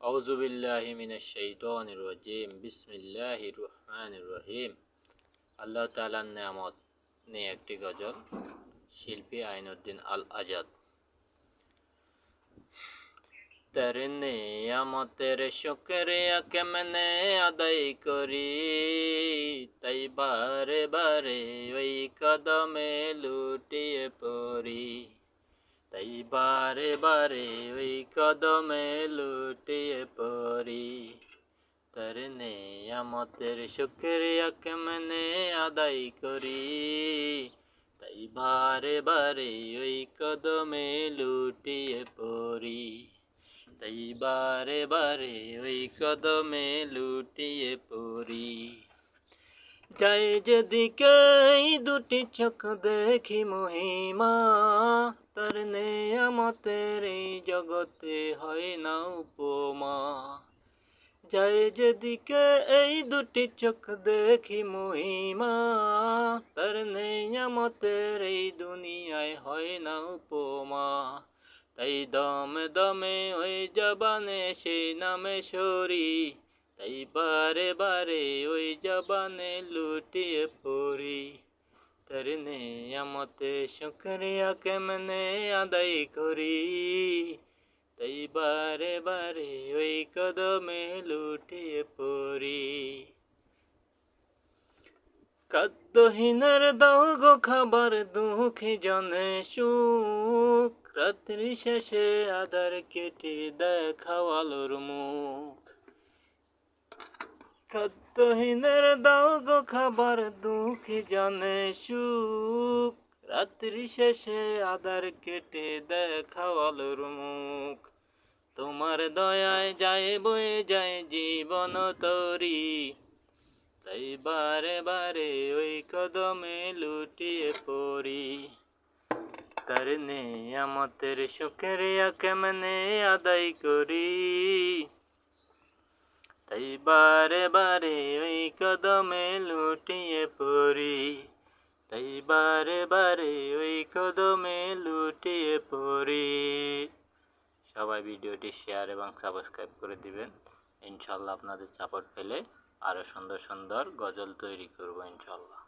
আউযু বিল্লাহি মিনাশ শাইতানির রাজিম বিসমিল্লাহির রহমানির রহিম। আল্লাহ তাআলার নেয়ামত নিয়ে একটি গজল, শিল্পী আইনউদ্দিন আল আজাদ। তার নেয়ামতের শুকরিয়া কেমনে আদায় করি, তাই বারে বারে ওই কদমে লুটিয়ে পড়ি, তাই বারে বারে ওই কদমে লুটিয়ে পড়ি। তার নেয়ামতের শুকরিয়া কেমনে আদায় করি, তাই বারে বারে ওই কদমে লুটিয়ে পড়ি, তাই বারে বারে ওই কদমে লুটিয়ে পড়ি। যাই যেদিকে দুটি চোখ দেখি মহিমা, তার নেয়ামতের এই জগতে হয় না উপমা। যাই যেদিকে এই দুটি চোখ দেখি মহিমা, তার নেয়ামতের এই দুনিয়ায় হয় না উপমা। তাই দমে দমে ওই জবানে সেই নামে সরি, তাই বারে বারে ওই জবানে লুটিয়ে পড়ি। তার নেয়ামতে শুকরিয়া কেমনে আদায় করি, তাই বারে বারে ওই কদমে লুটিয়ে পড়ি। খাদ্যহীনের দাও গো খাবার, দুঃখী জনে সুখ, রাত্রি শেষে আধার কেটে দেখাও আলোর মুখ। খাদ্যহীনের দাও গো খাবার, দুঃখী জনে সুখ, রাত্রি শেষে আধার কেটে দেখাও আলোর মুখ। তোমার দয়ায় যায় বয়ে যায় জীবন তরি, তাই বারে বারে ওই কদমে লুটিয়ে পড়ি। তার নেয়ামতের শুকরিয়া কেমনে আদায় করি, তাই বারে বারে ওই কদমে লুটিয়ে পড়ি, তাই বারে বারে ওই কদমে লুটিয়ে পড়ি। সবাই ভিডিওটি শেয়ার এবং সাবস্ক্রাইব করে দিবেন। ইনশাআল্লাহ আপনাদের সাপোর্ট পেলে আরো সুন্দর সুন্দর গজল তৈরি করব ইনশাআল্লাহ।